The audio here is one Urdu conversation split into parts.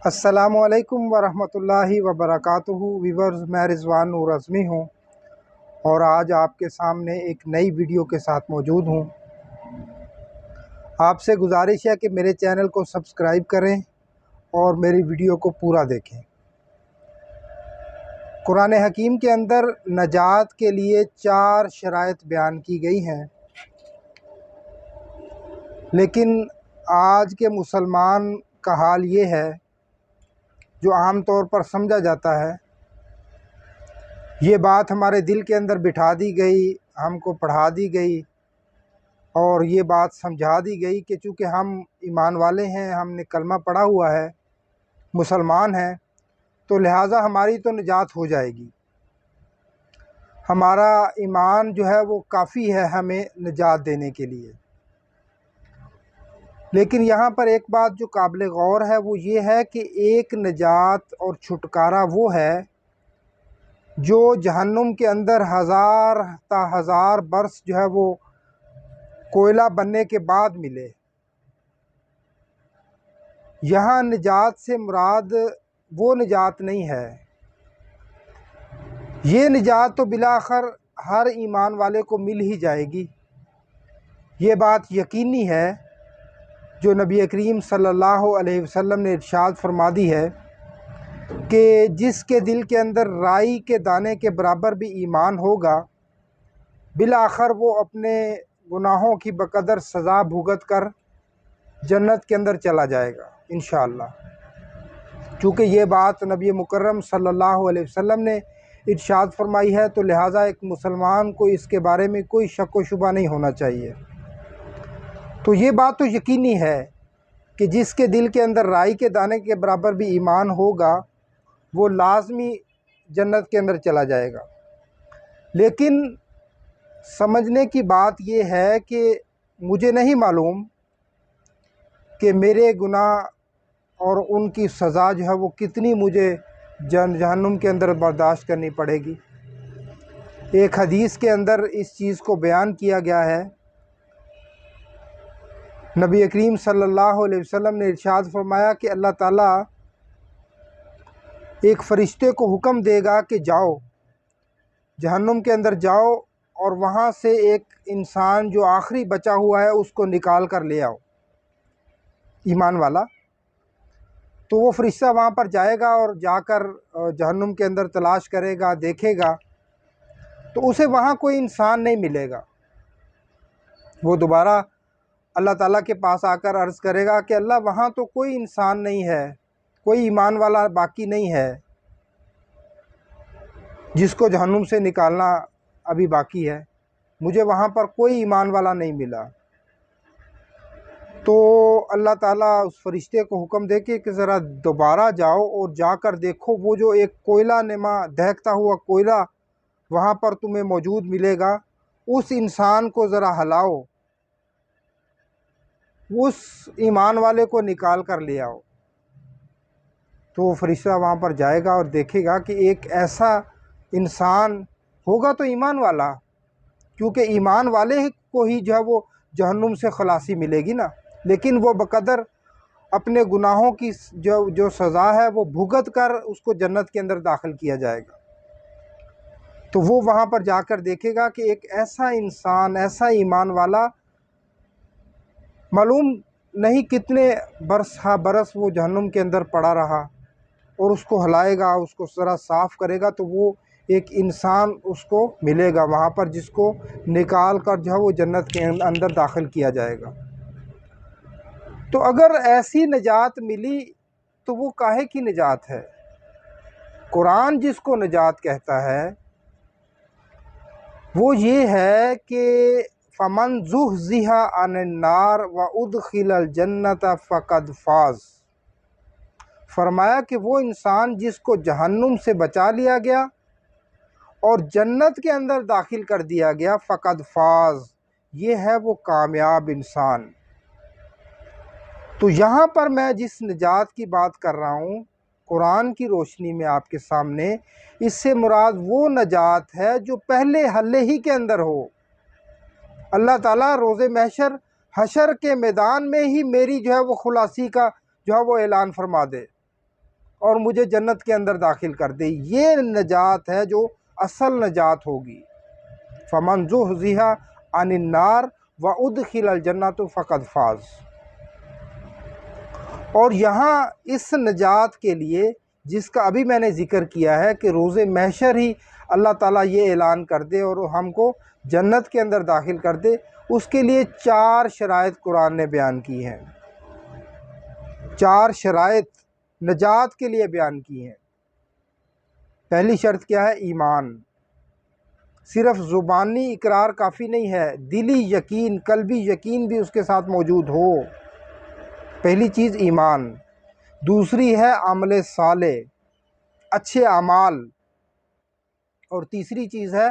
السلام علیکم ورحمۃ اللہ وبرکاتہ ویورز، میں رضوان نور اعظمی ہوں اور آج آپ کے سامنے ایک نئی ویڈیو کے ساتھ موجود ہوں۔ آپ سے گزارش ہے کہ میرے چینل کو سبسکرائب کریں اور میری ویڈیو کو پورا دیکھیں۔ قرآن حکیم کے اندر نجات کے لیے 4 شرائط بیان کی گئی ہیں، لیکن آج کے مسلمان کا حال یہ ہے جو عام طور پر سمجھا جاتا ہے، یہ بات ہمارے دل کے اندر بٹھا دی گئی، ہم کو پڑھا دی گئی اور یہ بات سمجھا دی گئی کہ چونکہ ہم ایمان والے ہیں، ہم نے کلمہ پڑھا ہوا ہے، مسلمان ہیں، تو لہٰذا ہماری تو نجات ہو جائے گی، ہمارا ایمان جو ہے وہ کافی ہے ہمیں نجات دینے کے لیے۔ لیکن یہاں پر ایک بات جو قابل غور ہے وہ یہ ہے کہ ایک نجات اور چھٹکارا وہ ہے جو جہنم کے اندر 1000 تا 1000 برس جو ہے وہ کوئلہ بننے کے بعد ملے۔ یہاں نجات سے مراد وہ نجات نہیں ہے، یہ نجات تو بالآخر ہر ایمان والے کو مل ہی جائے گی، یہ بات یقینی ہے جو نبی کریم صلی اللہ علیہ وسلم نے ارشاد فرما دی ہے کہ جس کے دل کے اندر رائی کے دانے کے برابر بھی ایمان ہوگا، بالآخر وہ اپنے گناہوں کی بقدر سزا بھگت کر جنت کے اندر چلا جائے گا انشاءاللہ۔ چونکہ یہ بات نبی مکرم صلی اللہ علیہ وسلم نے ارشاد فرمائی ہے، تو لہٰذا ایک مسلمان کو اس کے بارے میں کوئی شک و شبہ نہیں ہونا چاہیے۔ تو یہ بات تو یقینی ہے کہ جس کے دل کے اندر رائی کے دانے کے برابر بھی ایمان ہوگا وہ لازمی جنت کے اندر چلا جائے گا۔ لیکن سمجھنے کی بات یہ ہے کہ مجھے نہیں معلوم کہ میرے گناہ اور ان کی سزا جو ہے وہ کتنی مجھے جہنم کے اندر برداشت کرنی پڑے گی۔ ایک حدیث کے اندر اس چیز کو بیان کیا گیا ہے، نبی کریم صلی اللہ علیہ وسلم نے ارشاد فرمایا کہ اللہ تعالیٰ ایک فرشتے کو حکم دے گا کہ جاؤ جہنم کے اندر جاؤ اور وہاں سے ایک انسان جو آخری بچا ہوا ہے اس کو نکال کر لے آؤ، ایمان والا۔ تو وہ فرشتہ وہاں پر جائے گا اور جا کر جہنم کے اندر تلاش کرے گا، دیکھے گا، تو اسے وہاں کوئی انسان نہیں ملے گا۔ وہ دوبارہ اللہ تعالیٰ کے پاس آ کر عرض کرے گا کہ اللہ وہاں تو کوئی انسان نہیں ہے، کوئی ایمان والا باقی نہیں ہے جس کو جہنم سے نکالنا ابھی باقی ہے، مجھے وہاں پر کوئی ایمان والا نہیں ملا۔ تو اللہ تعالیٰ اس فرشتے کو حکم دے کہ ذرا دوبارہ جاؤ اور جا کر دیکھو وہ جو ایک کوئلہ نما دہکتا ہوا کوئلہ وہاں پر تمہیں موجود ملے گا، اس انسان کو ذرا ہلاؤ، اس ایمان والے کو نکال کر لے آؤ۔ تو وہ فرشتہ وہاں پر جائے گا اور دیکھے گا کہ ایک ایسا انسان ہوگا تو ایمان والا، کیونکہ ایمان والے کو ہی جو ہے وہ جہنم سے خلاصی ملے گی نا، لیکن وہ بقدر اپنے گناہوں کی جو سزا ہے وہ بھگت کر اس کو جنت کے اندر داخل کیا جائے گا۔ تو وہ وہاں پر جا کر دیکھے گا کہ ایک ایسا انسان، ایسا ایمان والا، معلوم نہیں کتنے برس ہا برس وہ جہنم کے اندر پڑا رہا، اور اس کو ہلائے گا، اس کو ذرا صاف کرے گا تو وہ ایک انسان اس کو ملے گا وہاں پر جس کو نکال کر جو ہے وہ جنت کے اندر داخل کیا جائے گا۔ تو اگر ایسی نجات ملی تو وہ کاہے کی نجات ہے؟ قرآن جس کو نجات کہتا ہے وہ یہ ہے کہ فَمَنْ زُحْزِحَ عَنِ النَّارِ وَأُدْخِلَ الْجَنَّةَ فَقَدْ فَازَ۔ فرمایا کہ وہ انسان جس کو جہنم سے بچا لیا گیا اور جنت کے اندر داخل کر دیا گیا، فقد فاز، یہ ہے وہ کامیاب انسان۔ تو یہاں پر میں جس نجات کی بات کر رہا ہوں قرآن کی روشنی میں آپ کے سامنے، اس سے مراد وہ نجات ہے جو پہلے حلے ہی کے اندر ہو۔ اللہ تعالیٰ روز محشر حشر کے میدان میں ہی میری جو ہے وہ خلاصی کا جو ہے وہ اعلان فرما دے اور مجھے جنت کے اندر داخل کر دے۔ یہ نجات ہے جو اصل نجات ہوگی۔ فمن زحزح عن النار وادخل الجنۃ فقد فاز۔ اور یہاں اس نجات کے لیے جس کا ابھی میں نے ذکر کیا ہے کہ روز محشر ہی اللہ تعالیٰ یہ اعلان کر دے اور ہم کو جنت کے اندر داخل کر دے، اس کے لیے 4 شرائط قرآن نے بیان کی ہیں۔ 4 شرائط نجات کے لیے بیان کی ہیں۔ پہلی شرط کیا ہے؟ ایمان۔ صرف زبانی اقرار کافی نہیں ہے، دلی یقین، قلبی یقین بھی اس کے ساتھ موجود ہو۔ پہلی چیز ایمان۔ دوسری ہے عمل صالح، اچھے اعمال۔ اور تیسری چیز ہے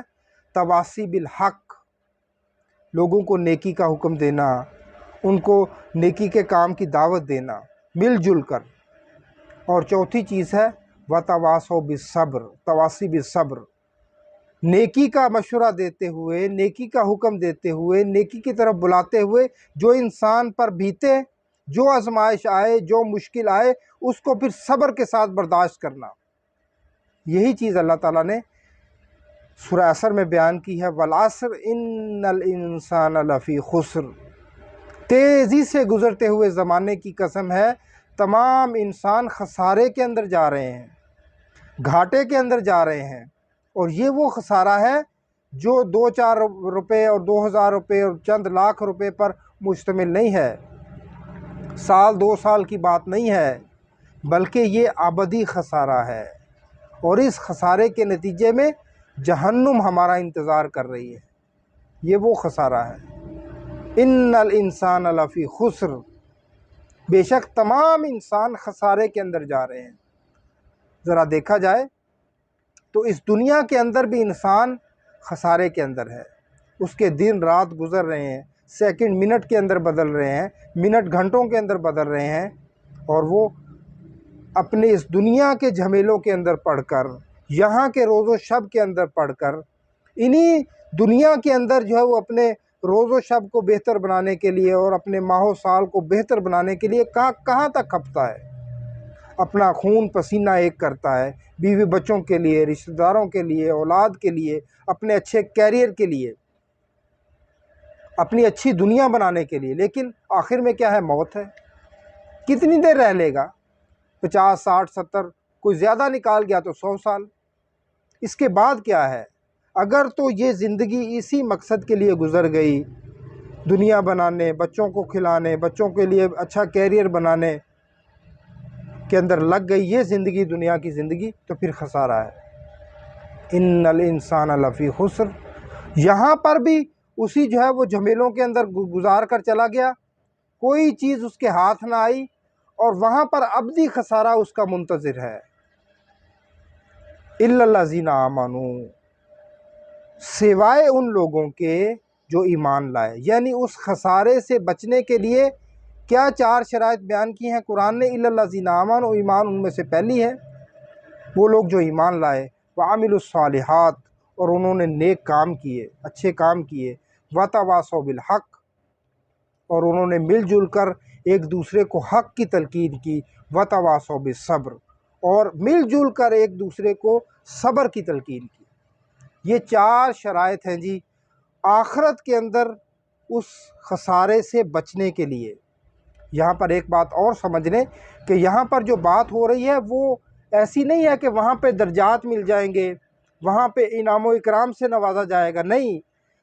تواصی بالحق، لوگوں کو نیکی کا حکم دینا، ان کو نیکی کے کام کی دعوت دینا مل جل کر۔ اور چوتھی چیز ہے وتواصوا بالصبر، تواصی بالصبر، نیکی کا مشورہ دیتے ہوئے، نیکی کا حکم دیتے ہوئے، نیکی کی طرف بلاتے ہوئے، جو انسان پر بیتے، جو آزمائش آئے، جو مشکل آئے، اس کو پھر صبر کے ساتھ برداشت کرنا۔ یہی چیز اللہ تعالیٰ نے سورہ عصر میں بیان کی ہے، والعصر ان الانسان لفی خسر۔ تیزی سے گزرتے ہوئے زمانے کی قسم ہے، تمام انسان خسارے کے اندر جا رہے ہیں، گھاٹے کے اندر جا رہے ہیں۔ اور یہ وہ خسارہ ہے جو 2-4 روپے اور 2000 روپے اور چند لاکھ روپے پر مشتمل نہیں ہے، سال 2 سال کی بات نہیں ہے، بلکہ یہ ابدی خسارہ ہے۔ اور اس خسارے کے نتیجے میں جہنم ہمارا انتظار کر رہی ہے۔ یہ وہ خسارہ ہے۔ ان الانسان لفی خسر، بے شک تمام انسان خسارے کے اندر جا رہے ہیں۔ ذرا دیکھا جائے تو اس دنیا کے اندر بھی انسان خسارے کے اندر ہے۔ اس کے دن رات گزر رہے ہیں، سیکنڈ منٹ کے اندر بدل رہے ہیں، منٹ گھنٹوں کے اندر بدل رہے ہیں، اور وہ اپنے اس دنیا کے جھمیلوں کے اندر پڑھ کر، یہاں کے روز و شب کے اندر پڑھ کر، انہی دنیا کے اندر جو ہے وہ اپنے روز و شب کو بہتر بنانے کے لیے اور اپنے ماہ و سال کو بہتر بنانے کے لیے کہاں تک کھپتا ہے، اپنا خون پسینہ ایک کرتا ہے، بیوی بچوں کے لیے، رشتہ داروں کے لیے، اولاد کے لیے، اپنے اچھے کیریئر کے لیے، اپنی اچھی دنیا بنانے کے لیے۔ لیکن آخر میں کیا ہے؟ موت ہے۔ کتنی دیر رہ لے گا؟ 50 60 70، کوئی زیادہ نکال گیا تو 100 سال۔ اس کے بعد کیا ہے؟ اگر تو یہ زندگی اسی مقصد کے لیے گزر گئی، دنیا بنانے، بچوں کو کھلانے، بچوں کے لیے اچھا کیریئر بنانے کے اندر لگ گئی یہ زندگی، دنیا کی زندگی، تو پھر خسارہ ہے۔ ان الانسان لفی خسر، یہاں پر بھی اسی جو ہے وہ جھمیلوں کے اندر گزار کر چلا گیا، کوئی چیز اس کے ہاتھ نہ آئی، اور وہاں پر ابدی خسارہ اس کا منتظر ہے۔ الا الذین آمنوا، سوائے ان لوگوں کے جو ایمان لائے۔ یعنی اس خسارے سے بچنے کے لیے کیا 4 شرائط بیان کی ہیں قرآن نے؟ الا الذین آمنوا، ایمان ان میں سے پہلی ہے وہ لوگ جو ایمان لائے، وعملوا الصالحات، اور انہوں نے نیک کام کیے، اچھے کام کیے، وتواصوا بالحق، اور انہوں نے مل جل کر ایک دوسرے کو حق کی تلقین کی، وتواصوا بالصبر، اور مل جل کر ایک دوسرے کو صبر کی تلقین کی۔ یہ 4 شرائط ہیں جی آخرت کے اندر اس خسارے سے بچنے کے لیے۔ یہاں پر ایک بات اور سمجھ لیں کہ یہاں پر جو بات ہو رہی ہے وہ ایسی نہیں ہے کہ وہاں پہ درجات مل جائیں گے، وہاں پہ انعام و اکرام سے نوازا جائے گا، نہیں،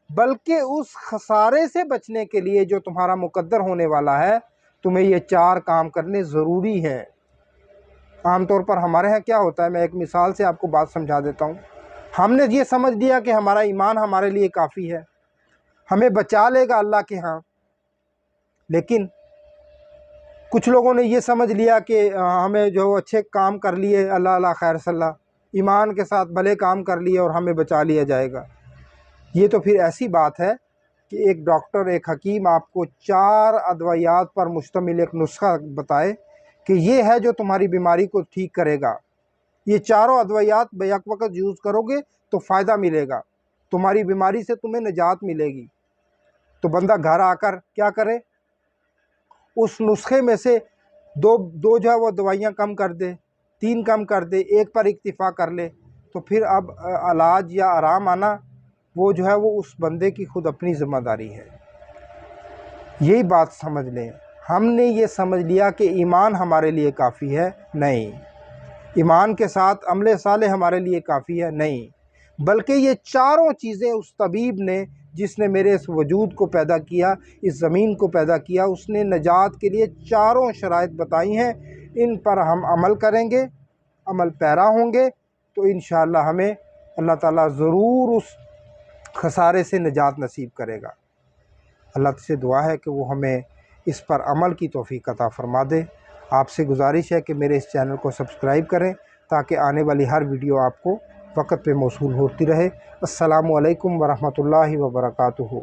بلکہ اس خسارے سے بچنے کے لیے جو تمہارا مقدر ہونے والا ہے، تمہیں یہ 4 کام کرنے ضروری ہے۔ عام طور پر ہمارے ہاں کیا ہوتا ہے، میں ایک مثال سے آپ کو بات سمجھا دیتا ہوں۔ ہم نے یہ سمجھ لیا کہ ہمارا ایمان ہمارے لیے کافی ہے، ہمیں بچا لے گا اللہ کے ہاں، لیکن کچھ لوگوں نے یہ سمجھ لیا کہ ہمیں جو اچھے کام کر لیے، اللہ خیر صلی اللہ، ایمان کے ساتھ بھلے کام کر لیے اور ہمیں بچا لیا جائے گا۔ یہ تو پھر ایسی بات ہے کہ ایک ڈاکٹر، ایک حکیم آپ کو 4 ادویات پر مشتمل ایک نسخہ بتائے کہ یہ ہے جو تمہاری بیماری کو ٹھیک کرے گا، یہ 4 ادویات بیک وقت یوز کرو گے تو فائدہ ملے گا، تمہاری بیماری سے تمہیں نجات ملے گی۔ تو بندہ گھر آ کر کیا کرے؟ اس نسخے میں سے دو جو ہے وہ دوائیاں کم کر دے، 3 کم کر دے، ایک پر اکتفا کر لے، تو پھر اب علاج یا آرام آنا وہ جو ہے وہ اس بندے کی خود اپنی ذمہ داری ہے۔ یہی بات سمجھ لیں۔ ہم نے یہ سمجھ لیا کہ ایمان ہمارے لیے کافی ہے، نہیں، ایمان کے ساتھ عمل صالح ہمارے لیے کافی ہے، نہیں، بلکہ یہ چاروں چیزیں اس طبیب نے جس نے میرے اس وجود کو پیدا کیا، اس زمین کو پیدا کیا، اس نے نجات کے لیے چاروں شرائط بتائی ہیں۔ ان پر ہم عمل کریں گے، عمل پیرا ہوں گے، تو انشاءاللہ ہمیں اللہ تعالیٰ ضرور اس خسارے سے نجات نصیب کرے گا۔ اللہ سے دعا ہے کہ وہ ہمیں اس پر عمل کی توفیق عطا فرما دے۔ آپ سے گزارش ہے کہ میرے اس چینل کو سبسکرائب کریں تاکہ آنے والی ہر ویڈیو آپ کو وقت پہ موصول ہوتی رہے۔ السلام علیکم ورحمۃ اللہ وبرکاتہ۔